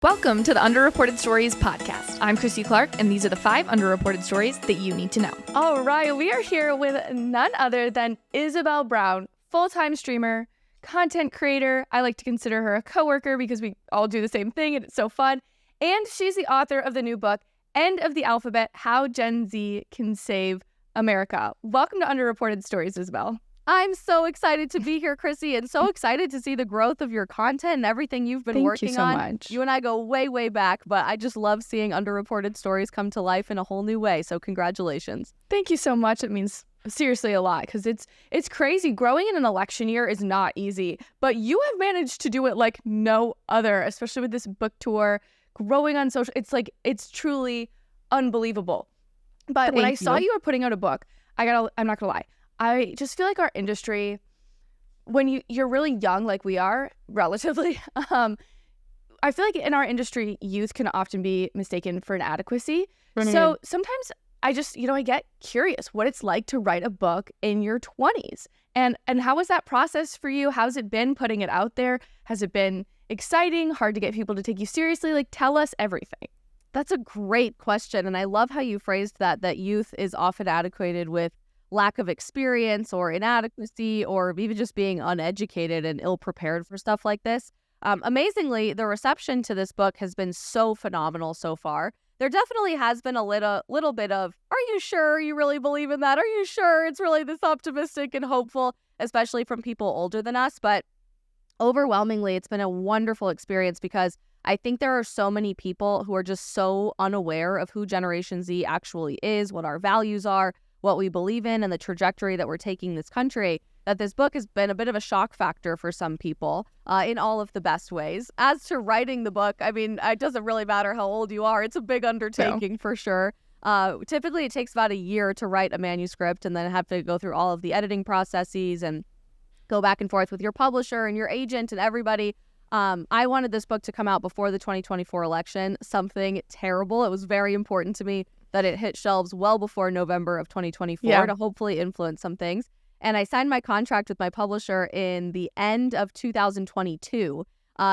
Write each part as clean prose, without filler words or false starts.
Welcome to the Underreported Stories podcast. I'm Christy Clark, and these are the 5 underreported stories that you need to know. All right, we are here with none other than Isabel Brown, full-time streamer, content creator. I like to consider her a coworker because we all do the same thing, and it's so fun. And she's the author of the new book, End of the Alphabet: How Gen Z Can Save America. Welcome to Underreported Stories, Isabel. I'm so excited to be here, Chrissy, and so excited to see the growth of your content and everything you've been working on. Thank you so much. You and I go way, way back, but I just love seeing underreported stories come to life in a whole new way, so congratulations. Thank you so much. It means seriously a lot because it's crazy. Growing in an election year is not easy, but you have managed to do it like no other, especially with this book tour, growing on social. It's truly unbelievable. But when I saw you were putting out a book, I'm not gonna lie. I just feel like our industry, when you're really young like we are, relatively, I feel like in our industry, youth can often be mistaken for inadequacy. Mm-hmm. So sometimes I just, I get curious what it's like to write a book in your 20s. And how was that process for you? How's it been putting it out there? Has it been exciting, hard to get people to take you seriously? Like, tell us everything. That's a great question. And I love how you phrased that youth is often adequated with lack of experience or inadequacy or even just being uneducated and ill-prepared for stuff like this. Amazingly, the reception to this book has been so phenomenal so far. There definitely has been a little bit of, are you sure you really believe in that? Are you sure it's really this optimistic and hopeful, especially from people older than us? But overwhelmingly, it's been a wonderful experience because I think there are so many people who are just so unaware of who Generation Z actually is, what our values are, what we believe in, and the trajectory that we're taking this country, that this book has been a bit of a shock factor for some people in all of the best ways. As to writing the book, I mean, it doesn't really matter how old you are. It's a big undertaking for sure. Typically, it takes about a year to write a manuscript and then have to go through all of the editing processes and go back and forth with your publisher and your agent and everybody. I wanted this book to come out before the 2024 election, something terrible. It was very important to me that it hit shelves well before November of 2024 to hopefully influence some things. And I signed my contract with my publisher in the end of 2022.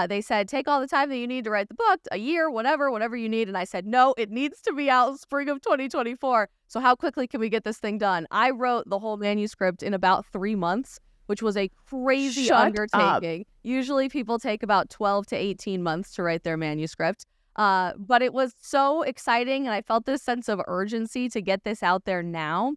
They said, take all the time that you need to write the book, a year, whatever you need. And I said, no, it needs to be out spring of 2024. So how quickly can we get this thing done? I wrote the whole manuscript in about 3 months, which was a crazy undertaking. Usually people take about 12 to 18 months to write their manuscript. But it was so exciting, and I felt this sense of urgency to get this out there now,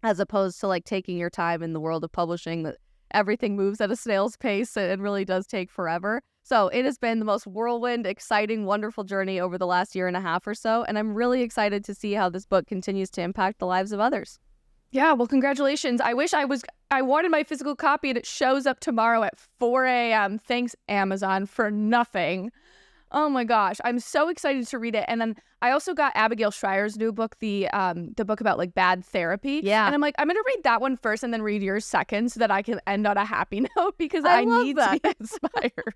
as opposed to like taking your time in the world of publishing, that everything moves at a snail's pace and really does take forever. So it has been the most whirlwind, exciting, wonderful journey over the last year and a half or so, and I'm really excited to see how this book continues to impact the lives of others. Yeah, well, congratulations. I wanted my physical copy, and it shows up tomorrow at 4 a.m. Thanks, Amazon, for nothing. Oh my gosh, I'm so excited to read it. And then I also got Abigail Schreier's new book, the book about like bad therapy. Yeah. And I'm like, I'm going to read that one first and then read yours second so that I can end on a happy note because I need to be inspired.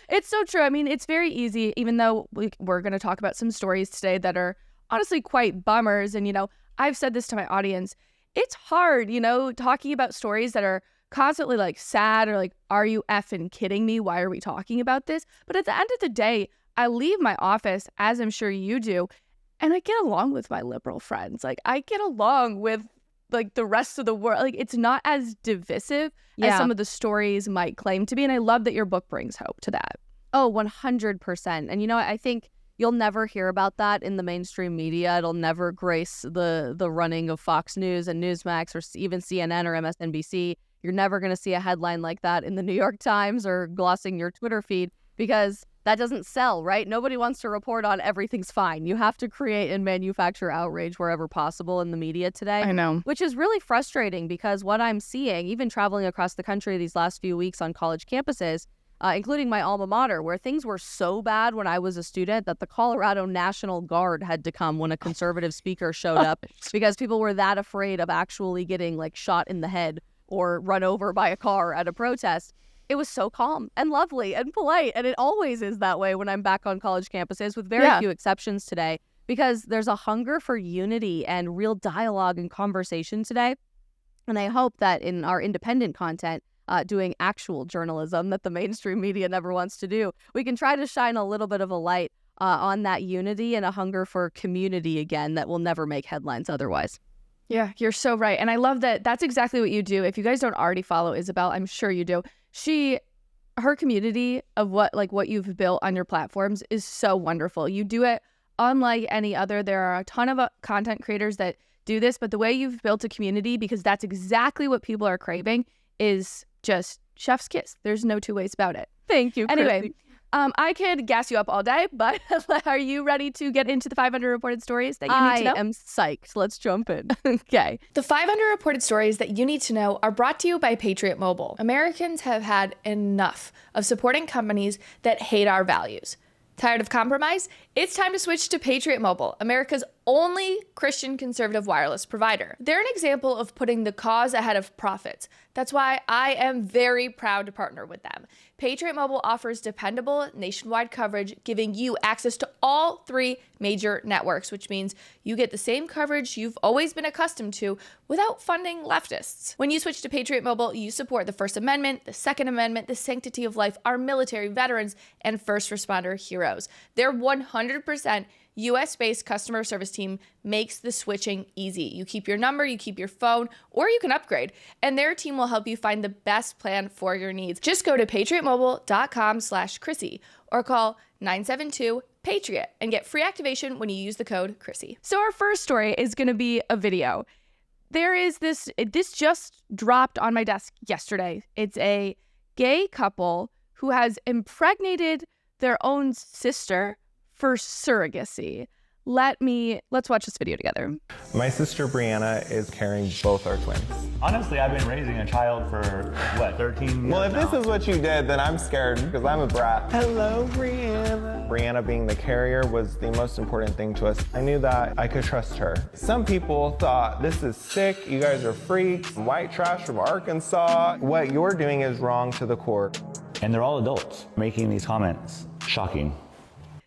It's so true. I mean, it's very easy, even though we're going to talk about some stories today that are honestly quite bummers. And, I've said this to my audience. It's hard, talking about stories that are constantly like sad or like, are you effing kidding me? Why are we talking about this? But at the end of the day, I leave my office, as I'm sure you do, and I get along with my liberal friends. Like, I get along with like the rest of the world. Like, it's not as divisive as some of the stories might claim to be. And I love that your book brings hope to that. Oh, 100%. And I think you'll never hear about that in the mainstream media. It'll never grace the running of Fox News and Newsmax or even CNN or MSNBC. You're never going to see a headline like that in the New York Times or glossing your Twitter feed because that doesn't sell, right? Nobody wants to report on everything's fine. You have to create and manufacture outrage wherever possible in the media today. I know. Which is really frustrating because what I'm seeing, even traveling across the country these last few weeks on college campuses, including my alma mater, where things were so bad when I was a student that the Colorado National Guard had to come when a conservative speaker showed up because people were that afraid of actually getting like shot in the head or run over by a car at a protest. It was so calm and lovely and polite. And it always is that way when I'm back on college campuses, with very few exceptions today, because there's a hunger for unity and real dialogue and conversation today. And I hope that in our independent content, doing actual journalism that the mainstream media never wants to do. We can try to shine a little bit of a light on that unity and a hunger for community again that will never make headlines otherwise. Yeah, you're so right. And I love that that's exactly what you do. If you guys don't already follow Isabel, I'm sure you do. Her community of what you've built on your platforms is so wonderful. You do it unlike any other. There are a ton of content creators that do this, but the way you've built a community, because that's exactly what people are craving, is just chef's kiss. There's no two ways about it. Thank you, Chrissy. Anyway, I could gas you up all day, but are you ready to get into the 5 underreported stories that you need to know? I am psyched. Let's jump in. Okay. The 5 underreported stories that you need to know are brought to you by Patriot Mobile. Americans have had enough of supporting companies that hate our values. Tired of compromise? It's time to switch to Patriot Mobile, America's only Christian conservative wireless provider. They're an example of putting the cause ahead of profits. That's why I am very proud to partner with them. Patriot Mobile offers dependable nationwide coverage, giving you access to all 3 major networks, which means you get the same coverage you've always been accustomed to without funding leftists. When you switch to Patriot Mobile, you support the First Amendment, the Second Amendment, the sanctity of life, our military, veterans, and first responder heroes. Their 100% US-based customer service team makes the switching easy. You keep your number, you keep your phone, or you can upgrade, and their team will help you find the best plan for your needs. Just go to patriotmobile.com/Chrissy or call 972-PATRIOT and get free activation when you use the code Chrissy. So our first story is going to be a video. There is this just dropped on my desk yesterday. It's a gay couple who has impregnated their own sister for surrogacy. Let's watch this video together. My sister Brianna is carrying both our twins. Honestly, I've been raising a child for, 13 years Well, if now. this is what you did, then I'm scared because I'm a brat. Hello, Brianna. Brianna being the carrier was the most important thing to us. I knew that I could trust her. Some people thought, this is sick, you guys are freaks, white trash from Arkansas. What you're doing is wrong to the core. And they're all adults making these comments. Shocking.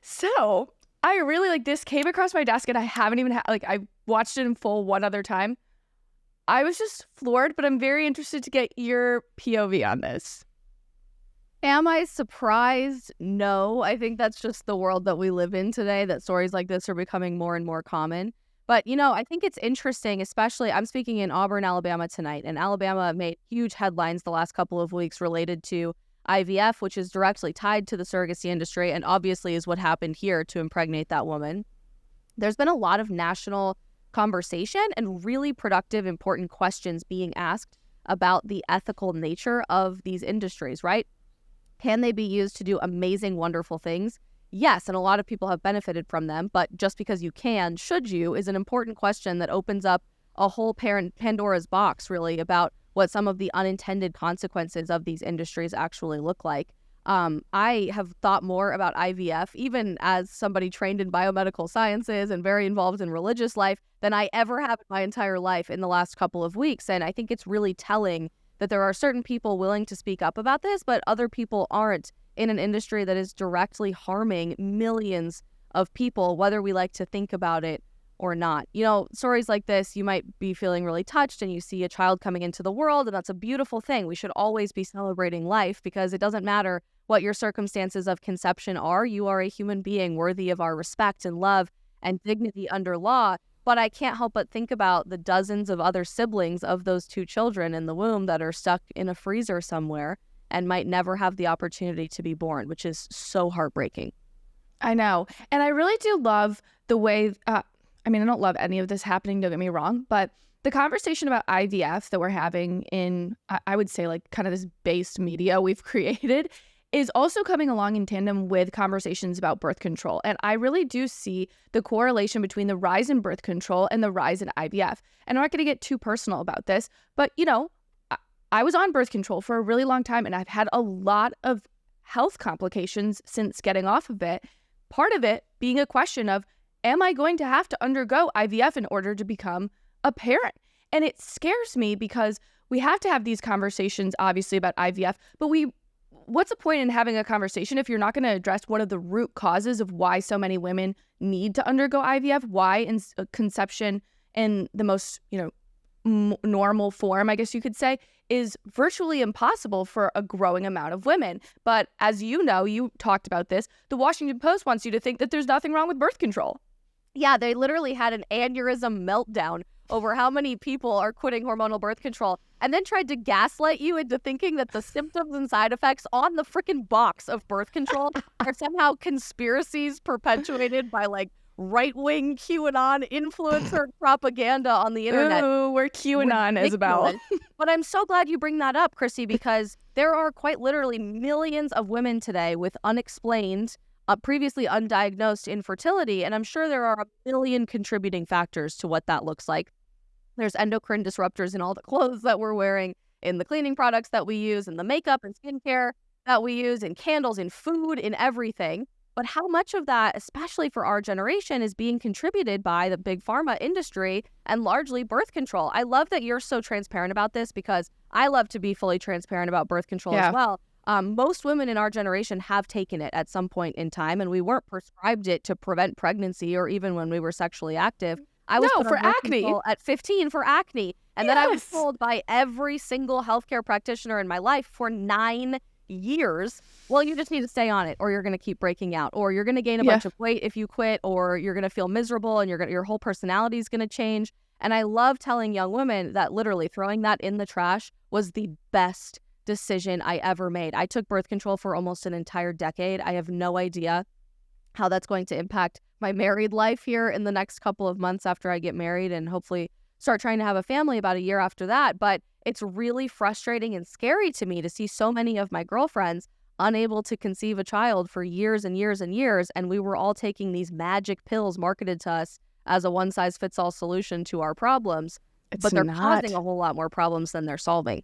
So I really this came across my desk and I haven't even I watched it in full one other time. I was just floored, but I'm very interested to get your POV on this. Am I surprised? No. I think that's just the world that we live in today, that stories like this are becoming more and more common. But, I think it's interesting, especially I'm speaking in Auburn, Alabama tonight, and Alabama made huge headlines the last couple of weeks related to IVF, which is directly tied to the surrogacy industry and obviously is what happened here to impregnate that woman. There's been a lot of national conversation and really productive, important questions being asked about the ethical nature of these industries, right? Can they be used to do amazing, wonderful things? Yes, and a lot of people have benefited from them, but just because you can, should you, is an important question that opens up a whole Pandora's box, really, about what some of the unintended consequences of these industries actually look like. I have thought more about IVF, even as somebody trained in biomedical sciences and very involved in religious life, than I ever have in my entire life in the last couple of weeks. And I think it's really telling that there are certain people willing to speak up about this, but other people aren't, in an industry that is directly harming millions of people, whether we like to think about it or not. Stories like this, you might be feeling really touched and you see a child coming into the world, and that's a beautiful thing. We should always be celebrating life because it doesn't matter what your circumstances of conception are. You are a human being worthy of our respect and love and dignity under law. But I can't help but think about the dozens of other siblings of those 2 children in the womb that are stuck in a freezer somewhere and might never have the opportunity to be born, which is so heartbreaking. I know. And I really do love the way, I don't love any of this happening, don't get me wrong, but the conversation about IVF that we're having in, I would say, kind of this based media we've created is also coming along in tandem with conversations about birth control. And I really do see the correlation between the rise in birth control and the rise in IVF. And I'm not going to get too personal about this, but, I was on birth control for a really long time, and I've had a lot of health complications since getting off of it. Part of it being a question of, am I going to have to undergo IVF in order to become a parent? And it scares me because we have to have these conversations, obviously, about IVF, but what's the point in having a conversation if you're not going to address one of the root causes of why so many women need to undergo IVF, why conception in the most, normal form, I guess you could say, is virtually impossible for a growing amount of women. But as you know, you talked about this, the Washington Post wants you to think that there's nothing wrong with birth control. Yeah, they literally had an aneurysm meltdown over how many people are quitting hormonal birth control, and then tried to gaslight you into thinking that the symptoms and side effects on the freaking box of birth control are somehow conspiracies perpetuated by like right-wing QAnon influencer propaganda on the internet. Ooh, we're QAnon, Isabel. But I'm so glad you bring that up, Chrissy, because there are quite literally millions of women today with unexplained, previously undiagnosed infertility, and I'm sure there are a million contributing factors to what that looks like. There's endocrine disruptors in all the clothes that we're wearing, in the cleaning products that we use, in the makeup and skincare that we use, in candles, in food, in everything. But how much of that, especially for our generation, is being contributed by the big pharma industry and largely birth control? I love that you're so transparent about this, because I love to be fully transparent about birth control as well. Most women in our generation have taken it at some point in time, and we weren't prescribed it to prevent pregnancy or even when we were sexually active. I was put on for birth acne control at 15 for acne. And then I was told by every single healthcare practitioner in my life for 9 years, well, you just need to stay on it, or you're going to keep breaking out, or you're going to gain a bunch of weight if you quit, or you're going to feel miserable and your whole personality is going to change. And I love telling young women that literally throwing that in the trash was the best decision I ever made. I took birth control for almost an entire decade. I have no idea how that's going to impact my married life here in the next couple of months after I get married and hopefully start trying to have a family about a year after that. But it's really frustrating and scary to me to see so many of my girlfriends unable to conceive a child for years and years and years. And we were all taking these magic pills marketed to us as a one-size-fits-all solution to our problems. But they're causing a whole lot more problems than they're solving.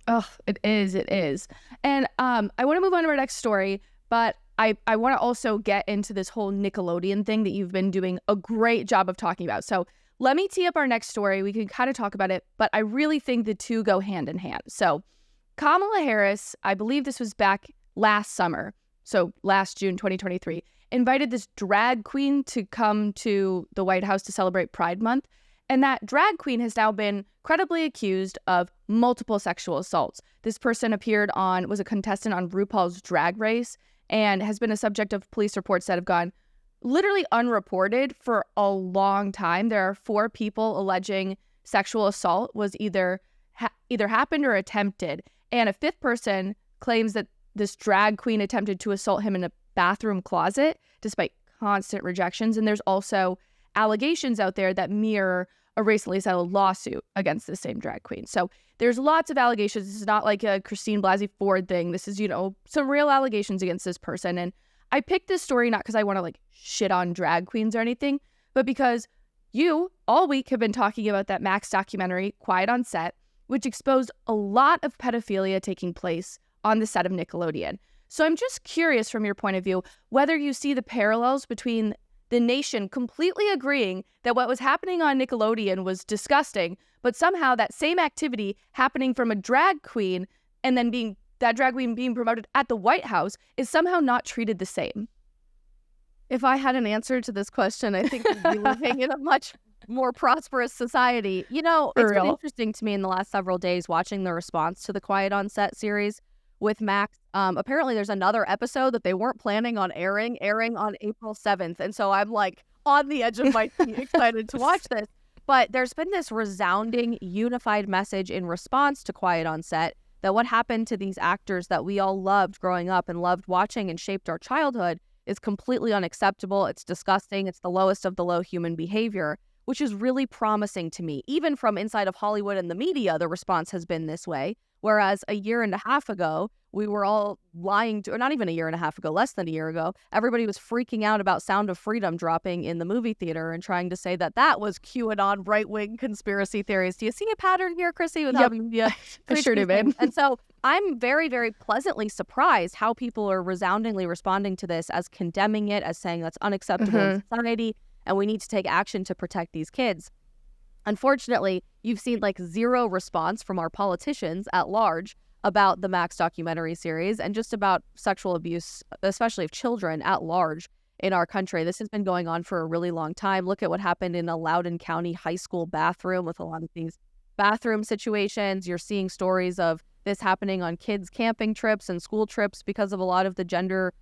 Oh, it is. And I want to move on to our next story, but I want to also get into this whole Nickelodeon thing that you've been doing a great job of talking about. So let me tee up our next story. We can kind of talk about it, but I really think the two go hand in hand. So Kamala Harris, I believe this was back last summer, so last June 2023, invited this drag queen to come to the White House to celebrate Pride Month. And that drag queen has now been credibly accused of multiple sexual assaults. This person was a contestant on RuPaul's Drag Race and has been a subject of police reports that have gone literally unreported for a long time. There are 4 people alleging sexual assault was either happened or attempted. And a 5th person claims that this drag queen attempted to assault him in a bathroom closet despite constant rejections. And there's also allegations out there that mirror a recently settled lawsuit against the same drag queen. So there's lots of allegations. This is not like a Christine Blasey Ford thing. This is, some real allegations against this person. And I picked this story not because I want to shit on drag queens or anything, but because you all week have been talking about that Max documentary, Quiet on Set, which exposed a lot of pedophilia taking place on the set of Nickelodeon. So I'm just curious from your point of view, whether you see the parallels between the nation completely agreeing that what was happening on Nickelodeon was disgusting, but somehow that same activity happening from a drag queen and then that drag queen being promoted at the White House is somehow not treated the same. If I had an answer to this question, I think we'd be living in a much more prosperous society. It's been interesting to me in the last several days watching the response to the Quiet on Set series with Max. Apparently there's another episode that they weren't planning on airing on April 7th. And so I'm on the edge of my seat excited to watch this. But there's been this resounding unified message in response to Quiet on Set that what happened to these actors that we all loved growing up and loved watching and shaped our childhood is completely unacceptable. It's disgusting. It's the lowest of the low human behavior, which is really promising to me. Even from inside of Hollywood and the media, the response has been this way. Whereas a year and a half ago, we were all or not even a year and a half ago, less than a year ago, everybody was freaking out about Sound of Freedom dropping in the movie theater and trying to say that was QAnon right-wing conspiracy theories. Do you see a pattern here, Chrissy? With how media I sure do, babe. And so I'm very, very pleasantly surprised how people are resoundingly responding to this as condemning it, as saying that's unacceptable in society, and we need to take action to protect these kids. Unfortunately, you've seen zero response from our politicians at large about the Max documentary series and just about sexual abuse, especially of children at large in our country. This has been going on for a really long time. Look at what happened in a Loudoun County high school bathroom with a lot of these bathroom situations. You're seeing stories of this happening on kids' camping trips and school trips because of a lot of the gender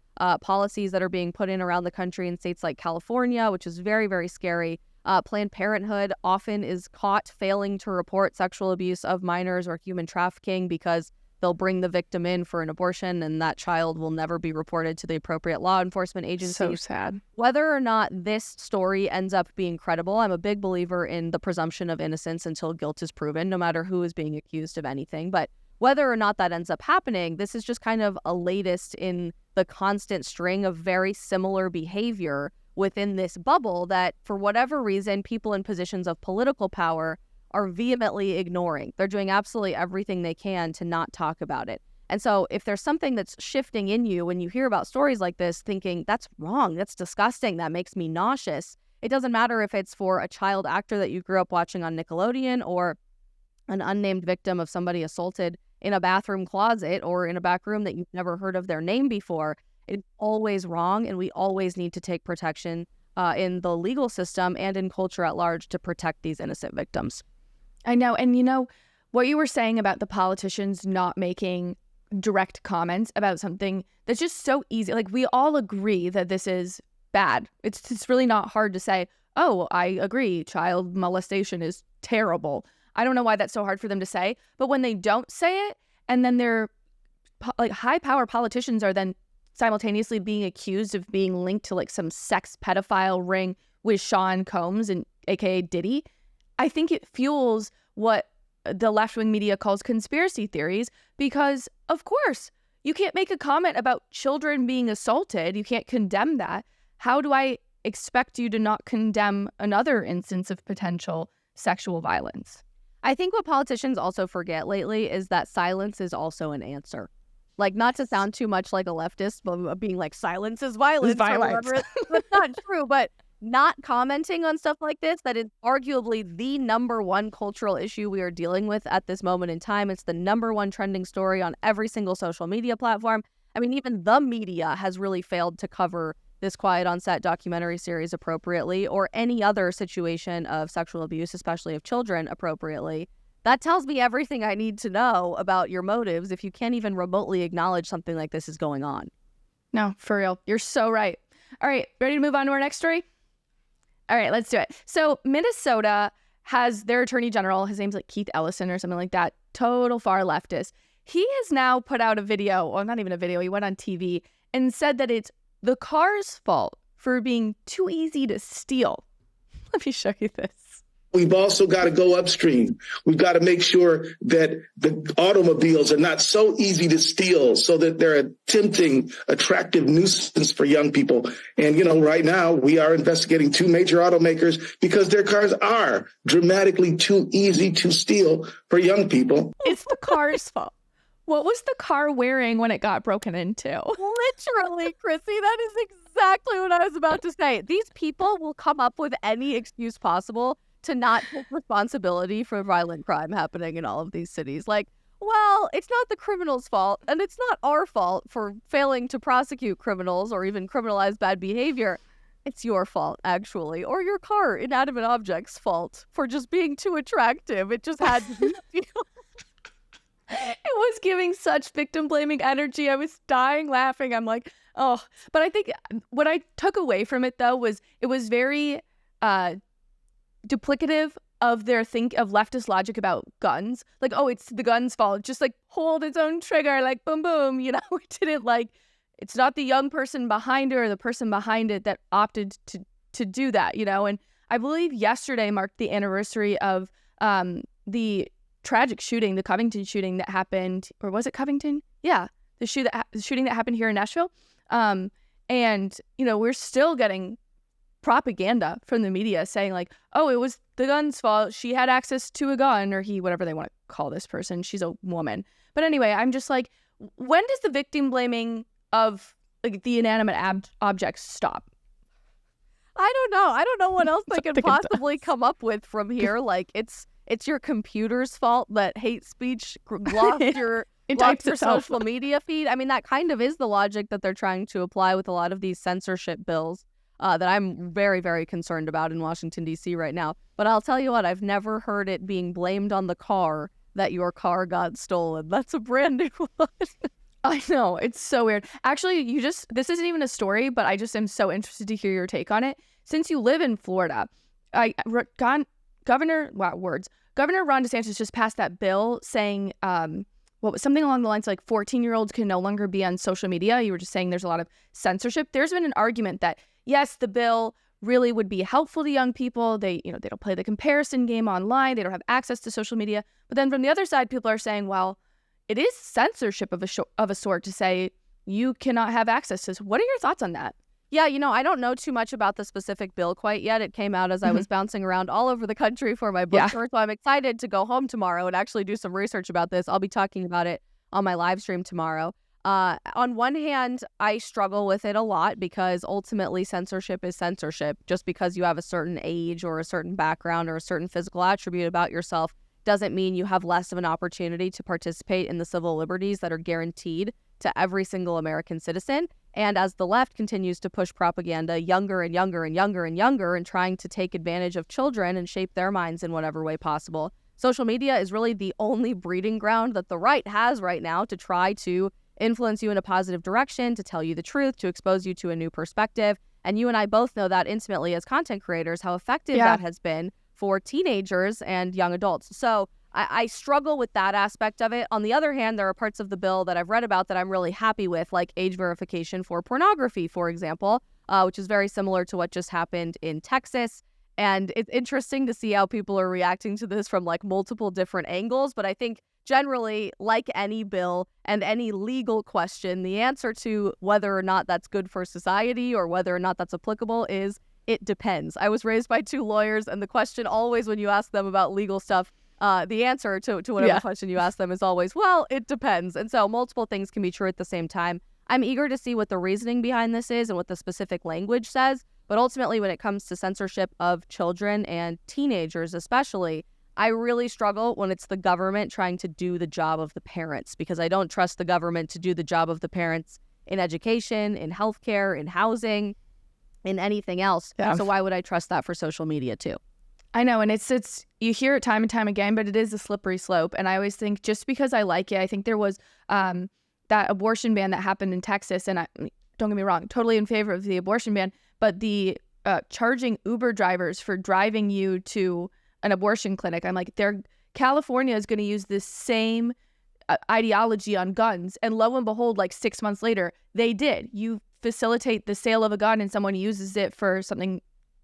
policies that are being put in around the country in states like California, which is very, very scary. Planned Parenthood often is caught failing to report sexual abuse of minors or human trafficking because they'll bring the victim in for an abortion and that child will never be reported to the appropriate law enforcement agency. So sad. Whether or not this story ends up being credible, I'm a big believer in the presumption of innocence until guilt is proven, no matter who is being accused of anything. But whether or not that ends up happening, this is just kind of a latest in the constant string of very similar behavior within this bubble that, for whatever reason, people in positions of political power are vehemently ignoring. They're doing absolutely everything they can to not talk about it. And so if there's something that's shifting in you when you hear about stories like this, thinking, that's wrong, that's disgusting, that makes me nauseous, it doesn't matter if it's for a child actor that you grew up watching on Nickelodeon or an unnamed victim of somebody assaulted in a bathroom closet or in a back room that you've never heard of their name before. It's always wrong, and we always need to take protection in the legal system and in culture at large to protect these innocent victims. I know. And you know, what you were saying about the politicians not making direct comments about something that's just so easy. Like, we all agree that this is bad. It's really not hard to say, oh, I agree, child molestation is terrible. I don't know why that's so hard for them to say. But when they don't say it, and then they're like high power politicians are then simultaneously being accused of being linked to like some sex pedophile ring with Sean Combs and aka Diddy, I think it fuels what the left-wing media calls conspiracy theories, because of course you can't make a comment about children being assaulted. You can't condemn that. How do I expect you to not condemn another instance of potential sexual violence? I think what politicians also forget lately is that silence is also an answer. Like, not to sound too much like a leftist, but being like, silence is violence. Or whatever. That's not true, but not commenting on stuff like this, that is arguably the number one cultural issue we are dealing with at this moment in time. It's the number one trending story on every single social media platform. I mean, even the media has really failed to cover this Quiet on Set documentary series appropriately, or any other situation of sexual abuse, especially of children, appropriately. That tells me everything I need to know about your motives if you can't even remotely acknowledge something like this is going on. No, for real. You're so right. All right, ready to move on to our next story? All right, let's do it. So Minnesota has their attorney general, his name's like Keith Ellison or something like that, total far leftist. He has now put out a video, well, not even a video, he went on TV and said that it's the car's fault for being too easy to steal. Let me show you this. We've also got to go upstream. We've got to make sure that the automobiles are not so easy to steal so that they're a tempting, attractive nuisance for young people. And, you know, right now we are investigating 2 major automakers because their cars are dramatically too easy to steal for young people. It's the car's fault. What was the car wearing when it got broken into? Literally, Chrissy, that is exactly what I was about to say. These people will come up with any excuse possible to not take responsibility for violent crime happening in all of these cities. Like, well, it's not the criminal's fault, and it's not our fault for failing to prosecute criminals or even criminalize bad behavior. It's your fault, actually, or your car, inanimate object's fault for just being too attractive. It just had to be. It was giving such victim-blaming energy. I was dying laughing. I'm like, oh. But I think what I took away from it, though, was it was very duplicative of their of leftist logic about guns. Like, oh, it's the gun's fault. Just like hold its own trigger, like boom, boom. You know, it didn't like, it's not the young person behind it or the person behind it that opted to do that, you know. And I believe yesterday marked the anniversary of the tragic shooting, the Covington shooting that happened, or was it Covington? Yeah, the shooting that happened here in Nashville. And, you know, we're still getting propaganda from the media saying like, oh, it was the gun's fault. She had access to a gun, or he, whatever they want to call this person. She's a woman. But anyway, I'm just like, when does the victim blaming of like the inanimate objects stop? I don't know. I don't know what else I could possibly come up with from here. Like, it's your computer's fault that hate speech lost your social media feed. I mean, that kind of is the logic that they're trying to apply with a lot of these censorship bills. that I'm very, very concerned about in Washington, D.C. right now. But I'll tell you what, I've never heard it being blamed on the car that your car got stolen. That's a brand new one. I know, it's so weird. Actually, this isn't even a story, but I just am so interested to hear your take on it. Since you live in Florida, Governor Ron DeSantis just passed that bill saying something along the lines like 14-year-olds can no longer be on social media. You were just saying there's a lot of censorship. There's been an argument that, yes, the bill really would be helpful to young people. They don't play the comparison game online. They don't have access to social media. But then from the other side, people are saying, well, it is censorship of a sort to say you cannot have access to this. What are your thoughts on that? Yeah, I don't know too much about the specific bill quite yet. It came out as I was bouncing around all over the country for my book tour, so I'm excited to go home tomorrow and actually do some research about this. I'll be talking about it on my live stream tomorrow. On one hand, I struggle with it a lot because ultimately censorship is censorship. Just because you have a certain age or a certain background or a certain physical attribute about yourself doesn't mean you have less of an opportunity to participate in the civil liberties that are guaranteed to every single American citizen. And as the left continues to push propaganda younger and younger and younger and younger and trying to take advantage of children and shape their minds in whatever way possible, social media is really the only breeding ground that the right has right now to try to influence you in a positive direction, to tell you the truth, to expose you to a new perspective. And you and I both know that intimately as content creators, how effective that has been for teenagers and young adults. So I struggle with that aspect of it. On the other hand, there are parts of the bill that I've read about that I'm really happy with, like age verification for pornography, for example, which is very similar to what just happened in Texas. And it's interesting to see how people are reacting to this from like multiple different angles. But I think generally, like any bill and any legal question, the answer to whether or not that's good for society or whether or not that's applicable is it depends. I was raised by two lawyers, and the question always when you ask them about legal stuff, the answer to whatever question you ask them is always, well, it depends. And so multiple things can be true at the same time. I'm eager to see what the reasoning behind this is and what the specific language says. But ultimately, when it comes to censorship of children and teenagers especially, I really struggle when it's the government trying to do the job of the parents, because I don't trust the government to do the job of the parents in education, in healthcare, in housing, in anything else. Yeah. So why would I trust that for social media too? I know, and it's you hear it time and time again, but it is a slippery slope. And I always think just because I like it, I think there was that abortion ban that happened in Texas, and don't get me wrong, totally in favor of the abortion ban, but the charging Uber drivers for driving you to an abortion clinic, I'm like, California is going to use this same ideology on guns, and lo and behold, like 6 months later, they did. You facilitate the sale of a gun and someone uses it for something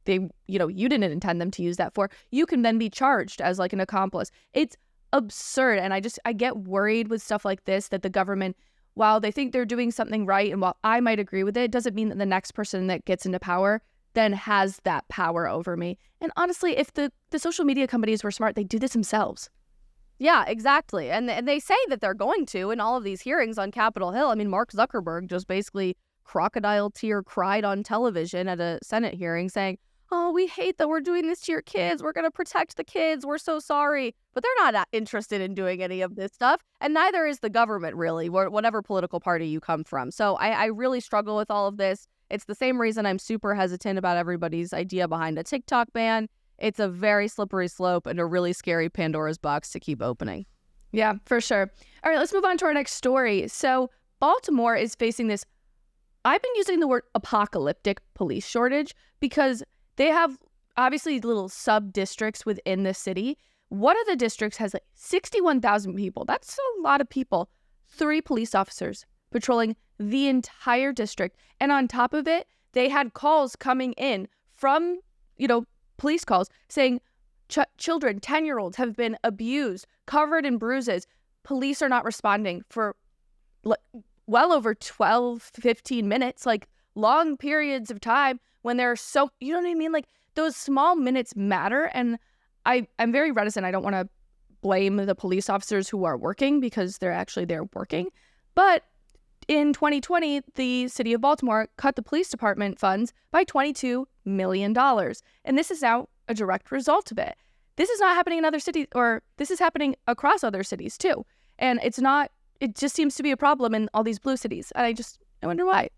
you didn't intend them to use that for, you can then be charged as like an accomplice. It's absurd. And I get worried with stuff like this, that the government, while they think they're doing something right, and while I might agree with it doesn't mean that the next person that gets into power then has that power over me. And honestly, if the social media companies were smart, they'd do this themselves. Yeah, exactly. And they say that they're going to in all of these hearings on Capitol Hill. I mean, Mark Zuckerberg just basically crocodile tear cried on television at a Senate hearing saying, oh, we hate that we're doing this to your kids. We're going to protect the kids. We're so sorry. But they're not interested in doing any of this stuff. And neither is the government, really, whatever political party you come from. So I really struggle with all of this. It's the same reason I'm super hesitant about everybody's idea behind a TikTok ban. It's a very slippery slope and a really scary Pandora's box to keep opening. Yeah, for sure. All right, let's move on to our next story. So Baltimore is facing this, I've been using the word apocalyptic police shortage because they have obviously little sub-districts within the city. One of the districts has like 61,000 people. That's a lot of people. 3 police officers patrolling the entire district. And on top of it, they had calls coming in from, police calls saying children, 10-year-olds have been abused, covered in bruises. Police are not responding for well over 12, 15 minutes, like long periods of time when there are so, you know what I mean? Like those small minutes matter. And I'm very reticent. I don't want to blame the police officers who are working because they're working. But in 2020, the city of Baltimore cut the police department funds by $22 million. And this is now a direct result of it. This is not happening in other cities, or this is happening across other cities too. And it just seems to be a problem in all these blue cities. And I wonder why.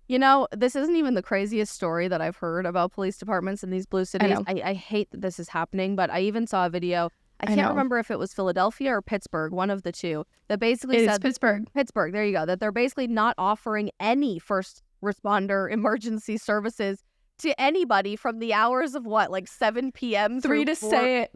You know, this isn't even the craziest story that I've heard about police departments in these blue cities. I hate that this is happening, but I even saw a video. I can't remember if it was Philadelphia or Pittsburgh, one of the two, that basically said Pittsburgh, there you go, that they're basically not offering any first responder emergency services to anybody from the hours of like 7 p.m. 3 to 7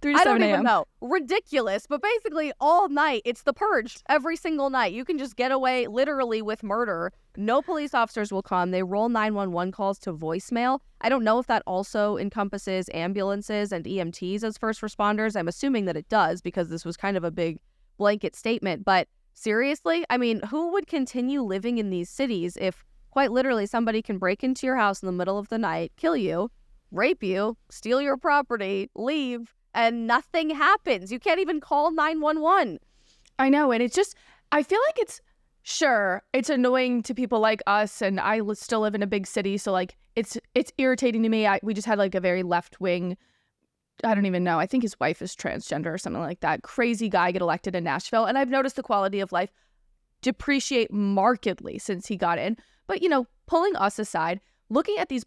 I don't even know. Ridiculous. But basically all night, it's the purge every single night. You can just get away literally with murder. No police officers will come. They roll 911 calls to voicemail. I don't know if that also encompasses ambulances and EMTs as first responders. I'm assuming that it does because this was kind of a big blanket statement. But seriously, I mean, who would continue living in these cities if quite literally somebody can break into your house in the middle of the night, kill you, rape you, steal your property, leave, and nothing happens? You can't even call 911. I know. And it's just, I feel like it's annoying to people like us, and I still live in a big city, so like it's irritating to me. We just had like a very left-wing, I don't even know, I think his wife is transgender or something like that, crazy guy get elected in Nashville, and I've noticed the quality of life depreciate markedly since he got in. But, you know, pulling us aside, looking at these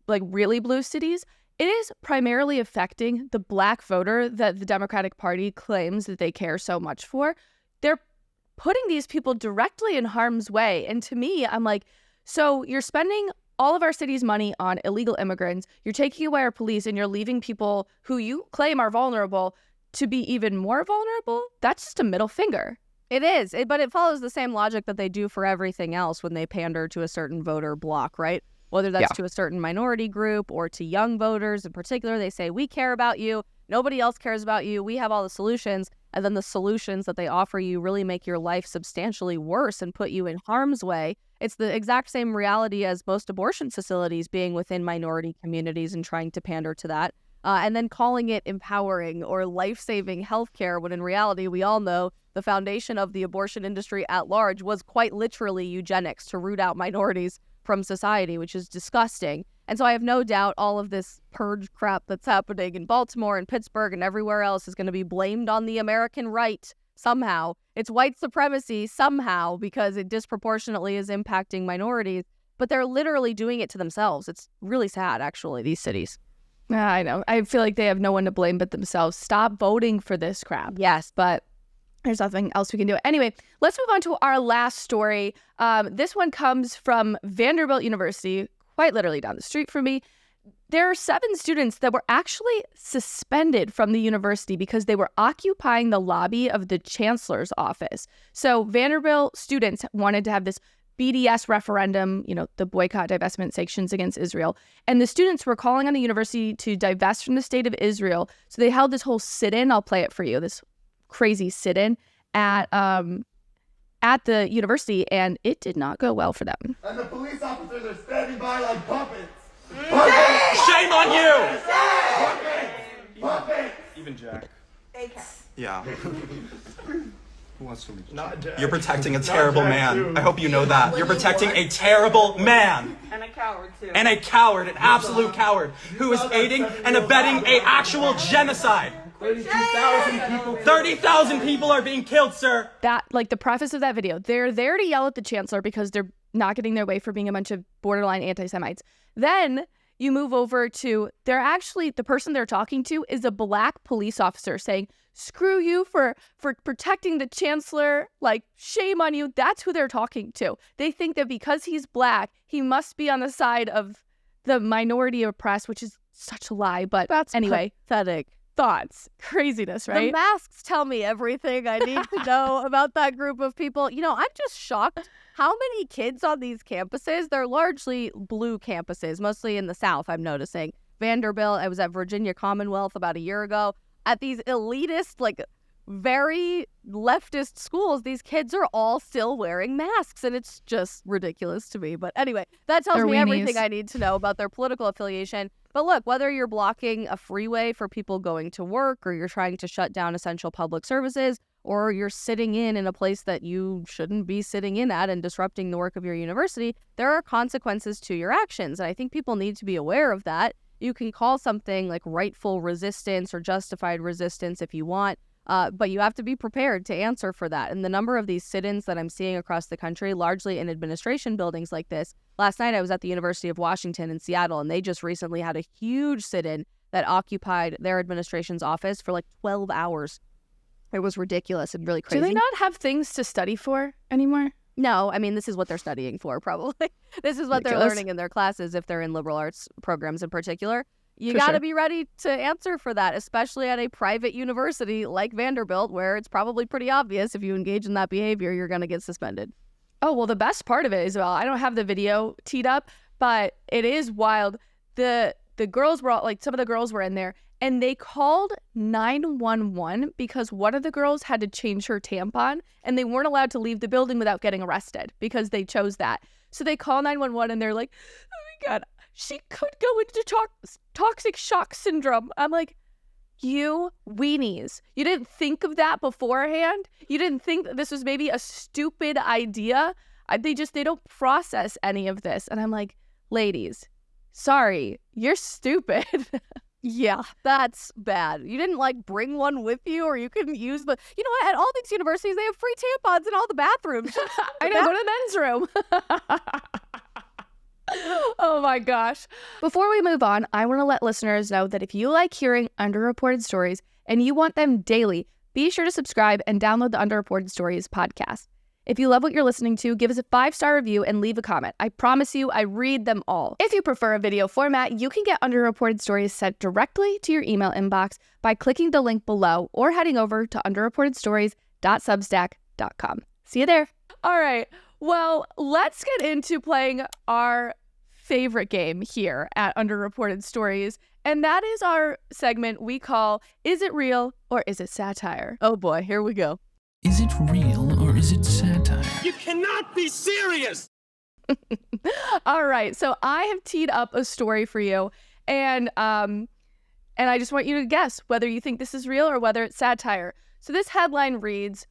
really blue cities, it is primarily affecting the Black voter that the Democratic Party claims that they care so much for. They're putting these people directly in harm's way. And to me, I'm like, so you're spending all of our city's money on illegal immigrants, you're taking away our police, and you're leaving people who you claim are vulnerable to be even more vulnerable? That's just a middle finger. It is, but it follows the same logic that they do for everything else when they pander to a certain voter block, right? Whether that's to a certain minority group or to young voters in particular, they say, we care about you. Nobody else cares about you. We have all the solutions. And then the solutions that they offer you really make your life substantially worse and put you in harm's way. It's the exact same reality as most abortion facilities being within minority communities and trying to pander to that. And then calling it empowering or life-saving healthcare, when in reality, we all know the foundation of the abortion industry at large was quite literally eugenics, to root out minorities from society, which is disgusting. And so I have no doubt all of this purge crap that's happening in Baltimore and Pittsburgh and everywhere else is going to be blamed on the American right somehow. It's white supremacy somehow because it disproportionately is impacting minorities, but they're literally doing it to themselves. It's really sad, actually, these cities. I know. I feel like they have no one to blame but themselves. Stop voting for this crap. Yes, but there's nothing else we can do. Anyway, let's move on to our last story. This one comes from Vanderbilt University, quite literally down the street from me. There are 7 students that were actually suspended from the university because they were occupying the lobby of the chancellor's office. So Vanderbilt students wanted to have this BDS referendum, you know, the boycott, divestment, sanctions against Israel. And the students were calling on the university to divest from the state of Israel. So they held this whole sit-in. I'll play it for you. This crazy sit-in at the university, and it did not go well for them. And the police officers are standing by like puppets. Shame on you! Puppets! Even Jack. Yeah. Who wants to meet Not Jack. You're protecting a terrible man. I hope you know that. You're protecting a terrible man. And a coward, too. And a coward, an absolute coward, who is aiding and abetting a actual genocide. 30,000 people are being killed, sir. That, like the preface of that video, they're there to yell at the chancellor because they're not getting their way for being a bunch of borderline anti-Semites. Then you move over to, the person they're talking to is a Black police officer saying, screw you for protecting the chancellor, like, shame on you. That's who they're talking to. They think that because he's Black, he must be on the side of the minority oppressed, which is such a lie. But that's anyway, pathetic. Thoughts, craziness, right? The masks tell me everything I need to know about that group of people. You know, I'm just shocked how many kids on these campuses. They're largely blue campuses, mostly in the South, I'm noticing. Vanderbilt, I was at Virginia Commonwealth about a year ago. At these elitist, like, very leftist schools, these kids are all still wearing masks, and it's just ridiculous to me. But anyway, that tells me everything I need to know about their political affiliation. But look, whether you're blocking a freeway for people going to work, or you're trying to shut down essential public services, or you're sitting in a place that you shouldn't be sitting in at and disrupting the work of your university, there are consequences to your actions. And I think people need to be aware of that. You can call something like rightful resistance or justified resistance if you want. But you have to be prepared to answer for that. And the number of these sit-ins that I'm seeing across the country, largely in administration buildings like this. Last night I was at the University of Washington in Seattle, and they just recently had a huge sit-in that occupied their administration's office for like 12 hours. It was ridiculous and really crazy. Do they not have things to study for anymore? No, I mean, this is what they're studying for, probably. This is what they're learning in their classes, if they're in liberal arts programs in particular. You got to be ready to answer for that, especially at a private university like Vanderbilt, where it's probably pretty obvious if you engage in that behavior, you're going to get suspended. Oh, well, the best part of it is, well, I don't have the video teed up, but it is wild. The girls were all, like, some of the girls were in there, and they called 911 because one of the girls had to change her tampon, and they weren't allowed to leave the building without getting arrested because they chose that. So they call 911, and they're like, oh my God, she could go into toxic shock syndrome. I'm like, you weenies. You didn't think of that beforehand? You didn't think that this was maybe a stupid idea? They don't process any of this. And I'm like, ladies, sorry, you're stupid. Yeah, that's bad. You didn't like bring one with you, or you couldn't use the, you know what, at all these universities, they have free tampons in all the bathrooms. I know, go to the men's room. Oh my gosh. Before we move on, I want to let listeners know that if you like hearing underreported stories and you want them daily, be sure to subscribe and download the Underreported Stories podcast. If you love what you're listening to, give us a 5-star review and leave a comment. I promise you, I read them all. If you prefer a video format, you can get Underreported Stories sent directly to your email inbox by clicking the link below or heading over to underreportedstories.substack.com. See you there. All right. Well, let's get into playing our favorite game here at Underreported Stories, and that is our segment we call Is It Real or Is It Satire? Oh boy, here we go. Is it real or is it satire? You cannot be serious! All right, so I have teed up a story for you, and I just want you to guess whether you think this is real or whether it's satire. So this headline reads,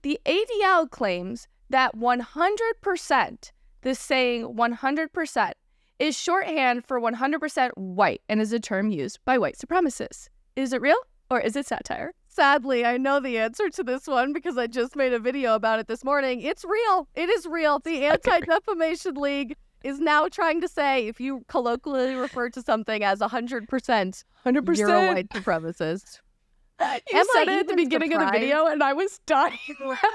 the ADL claims that 100%, this saying 100%, is shorthand for 100% white and is a term used by white supremacists. Is it real or is it satire? Sadly, I know the answer to this one because I just made a video about it this morning. It's real. It is real. The Anti-Defamation League is now trying to say if you colloquially refer to something as 100%, you're a white supremacist. You said it at the beginning of the video and I was dying laughing.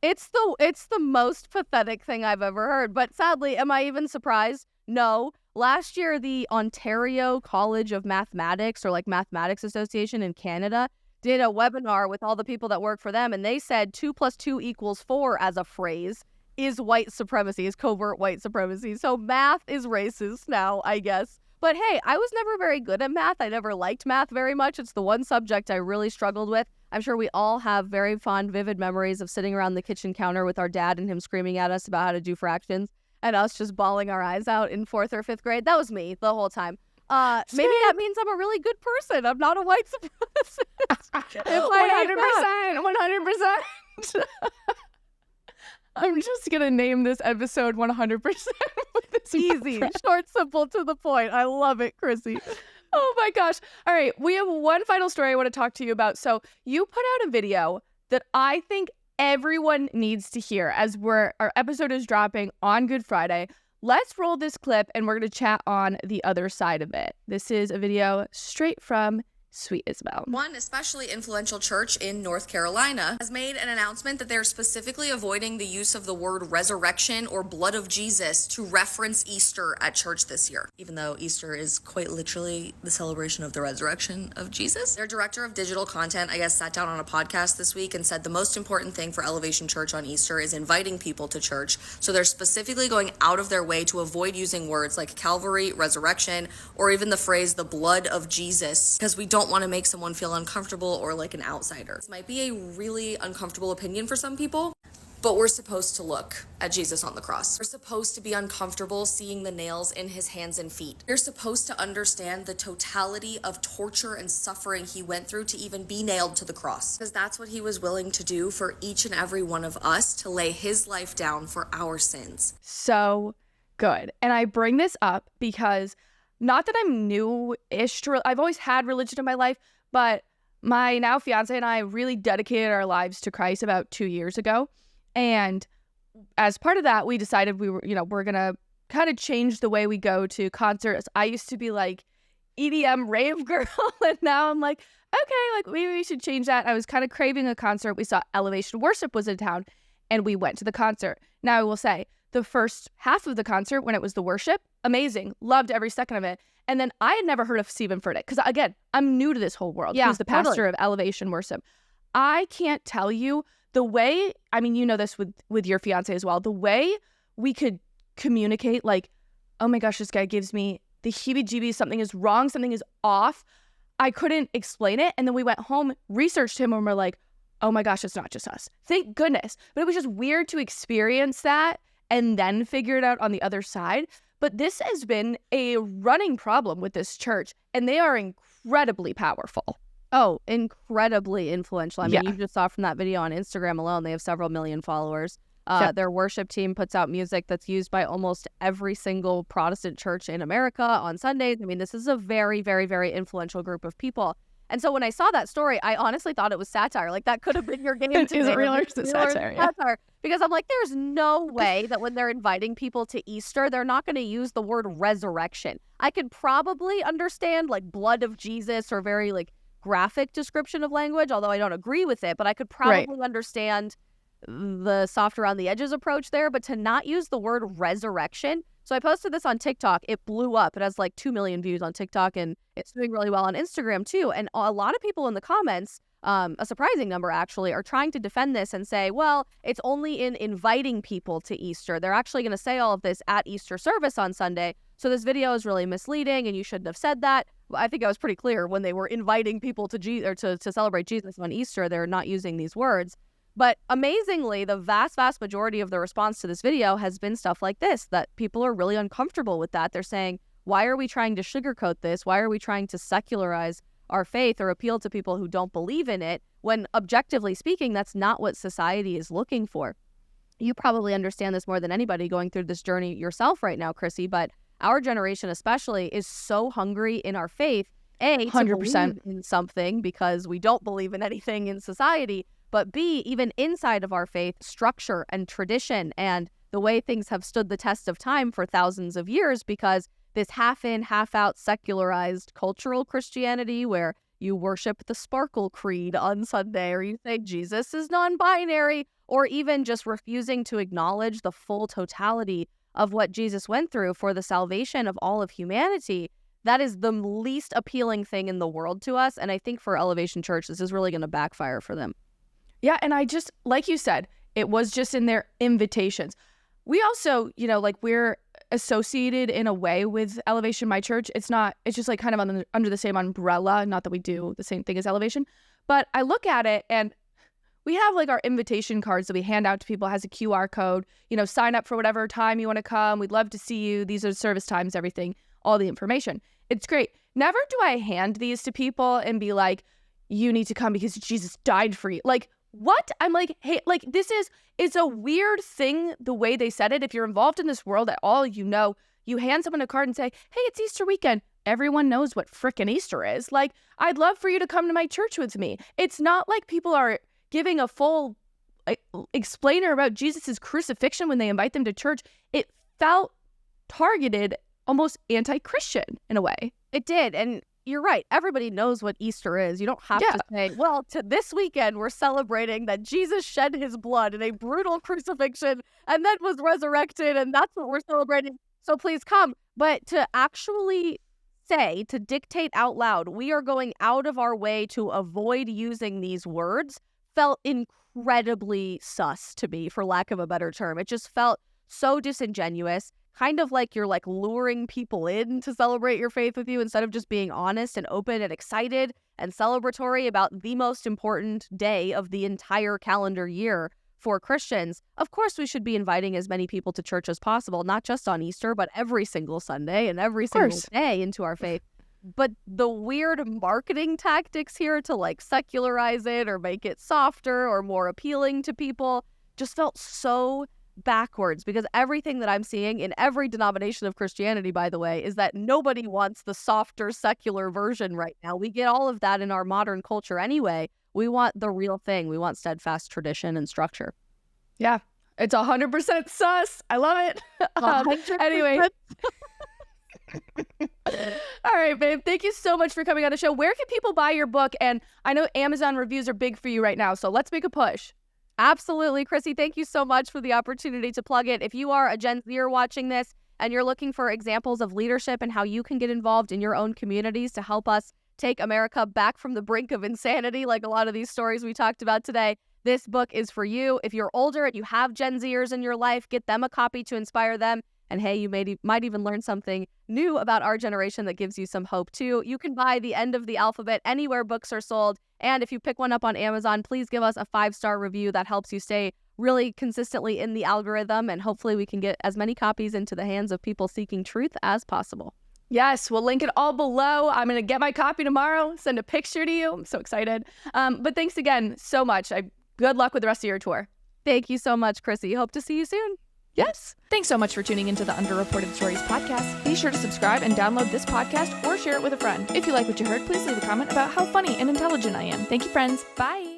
It's the most pathetic thing I've ever heard. But sadly, am I even surprised? No. Last year, the Ontario College of Mathematics, or like Mathematics Association in Canada, did a webinar with all the people that work for them, and they said 2 + 2 = 4 as a phrase is white supremacy, is covert white supremacy. So math is racist now, I guess. But hey, I was never very good at math. I never liked math very much. It's the one subject I really struggled with. I'm sure we all have very fond, vivid memories of sitting around the kitchen counter with our dad and him screaming at us about how to do fractions and us just bawling our eyes out in 4th or 5th grade. That was me the whole time. Maybe that means I'm a really good person. I'm not a white supremacist. 100%. I'm just going to name this episode 100%. With easy, short, simple, to the point. I love it, Chrissy. Oh my gosh. All right. We have one final story I want to talk to you about. So you put out a video that I think everyone needs to hear as our episode is dropping on Good Friday. Let's roll this clip and we're going to chat on the other side of it. This is a video straight from Sweet Isabel. One especially influential church in North Carolina has made an announcement that they're specifically avoiding the use of the word resurrection or blood of Jesus to reference Easter at church this year, even though Easter is quite literally the celebration of the resurrection of Jesus. Their director of digital content, I guess, sat down on a podcast this week and said the most important thing for Elevation Church on Easter is inviting people to church. So they're specifically going out of their way to avoid using words like Calvary, resurrection, or even the phrase the blood of Jesus, because we don't want to make someone feel uncomfortable or like an outsider. This might be a really uncomfortable opinion for some people, but we're supposed to look at Jesus on the cross. We're supposed to be uncomfortable seeing the nails in his hands and feet. You're supposed to understand the totality of torture and suffering he went through to even be nailed to the cross, because that's what he was willing to do for each and every one of us, to lay his life down for our sins. So good. And I bring this up because not that I'm new-ish to, I've always had religion in my life, but my now fiance and I really dedicated our lives to Christ about 2 years ago. And as part of that, we decided we're going to kind of change the way we go to concerts. I used to be like EDM rave girl, and now I'm like, okay, like maybe we should change that. I was kind of craving a concert. We saw Elevation Worship was in town, and we went to the concert. Now I will say, the first half of the concert, when it was the worship, amazing. Loved every second of it. And then I had never heard of Stephen Furtick because, again, I'm new to this whole world. Yeah, He's the pastor of Elevation Worship. I can't tell you the way, I mean, you know this with your fiance as well, the way we could communicate like, oh my gosh, this guy gives me the heebie-jeebies, something is wrong, something is off. I couldn't explain it. And then we went home, researched him, and we're like, oh my gosh, it's not just us. Thank goodness. But it was just weird to experience that and then figure it out on the other side. But this has been a running problem with this church, and they are incredibly powerful. Oh, incredibly influential. I mean, Yeah. you just saw from that video on Instagram alone, they have several million followers. Yeah. Their worship team puts out music that's used by almost every single Protestant church in America on Sundays. I mean, this is a very, very, very influential group of people. And so when I saw that story, I honestly thought it was satire. Like, that could have been your game today. Is it real or is it satire? Yeah. Satire. Because I'm like, there's no way that when they're inviting people to Easter, they're not going to use the word resurrection. I could probably understand like blood of Jesus or very like graphic description of language, although I don't agree with it, but I could probably understand the soft around the edges approach there, but to not use the word resurrection. So I posted this on TikTok. It blew up. It has like 2 million views on TikTok, and it's doing really well on Instagram too. And a lot of people in the comments, a surprising number actually, are trying to defend this and say, well, it's only in inviting people to Easter. They're actually going to say all of this at Easter service on Sunday. So this video is really misleading, and you shouldn't have said that. I think I was pretty clear when they were inviting people to celebrate Jesus on Easter. They're not using these words. But amazingly, the vast, vast majority of the response to this video has been stuff like this, that people are really uncomfortable with that. They're saying, why are we trying to sugarcoat this? Why are we trying to secularize our faith or appeal to people who don't believe in it when, objectively speaking, that's not what society is looking for? You probably understand this more than anybody going through this journey yourself right now, Chrissy, but our generation especially is so hungry in our faith, A, to 100%. believe in something because we don't believe in anything in society, but B, even inside of our faith, structure and tradition and the way things have stood the test of time for thousands of years, because this half in, half out secularized cultural Christianity where you worship the sparkle creed on Sunday, or you say Jesus is non-binary, or even just refusing to acknowledge the full totality of what Jesus went through for the salvation of all of humanity, that is the least appealing thing in the world to us. And I think for Elevation Church, this is really going to backfire for them. Yeah, and I just, like you said, it was just in their invitations. We also, like we're associated in a way with Elevation, my church. It's just like kind of under the same umbrella. Not that we do the same thing as Elevation, but I look at it and we have like our invitation cards that we hand out to people. It has a QR code, sign up for whatever time you want to come. We'd love to see you. These are service times, everything, all the information. It's great. Never do I hand these to people and be like, you need to come because Jesus died for you. Like, what? I'm like, hey, like it's a weird thing the way they said it. If you're involved in this world at all, you hand someone a card and say, hey, it's Easter weekend. Everyone knows what frickin' Easter is. Like, I'd love for you to come to my church with me. It's not like people are giving a full explainer about Jesus's crucifixion when they invite them to church. It felt targeted, almost anti-Christian in a way. It did. And you're right. Everybody knows what Easter is. You don't have to say, well, to this weekend, we're celebrating that Jesus shed his blood in a brutal crucifixion and then was resurrected. And that's what we're celebrating. So please come. But to actually say, to dictate out loud, we are going out of our way to avoid using these words felt incredibly sus to me, for lack of a better term. It just felt so disingenuous. Kind of like you're like luring people in to celebrate your faith with you instead of just being honest and open and excited and celebratory about the most important day of the entire calendar year for Christians. Of course, we should be inviting as many people to church as possible, not just on Easter, but every single Sunday and every single day into our faith. But the weird marketing tactics here to like secularize it or make it softer or more appealing to people just felt so backwards, because everything that I'm seeing in every denomination of Christianity, by the way, is that nobody wants the softer secular version right now. We get all of that in our modern culture anyway. We want the real thing. We want steadfast tradition and structure. Yeah, it's 100% sus. I love it. 100%. Anyway. All right, babe. Thank you so much for coming on the show. Where can people buy your book? And I know Amazon reviews are big for you right now, so let's make a push. Absolutely, Chrissy. Thank you so much for the opportunity to plug it. If you are a Gen Zer watching this and you're looking for examples of leadership and how you can get involved in your own communities to help us take America back from the brink of insanity, like a lot of these stories we talked about today, this book is for you. If you're older and you have Gen Zers in your life, get them a copy to inspire them. And hey, you might even learn something new about our generation that gives you some hope too. You can buy The End of the Alphabet anywhere books are sold. And if you pick one up on Amazon, please give us a 5-star review. That helps you stay really consistently in the algorithm. And hopefully we can get as many copies into the hands of people seeking truth as possible. Yes, we'll link it all below. I'm going to get my copy tomorrow, send a picture to you. I'm so excited. But thanks again so much. Good luck with the rest of your tour. Thank you so much, Chrissy. Hope to see you soon. Yes. Thanks so much for tuning into the Underreported Stories podcast. Be sure to subscribe and download this podcast or share it with a friend. If you like what you heard, please leave a comment about how funny and intelligent I am. Thank you, friends. Bye.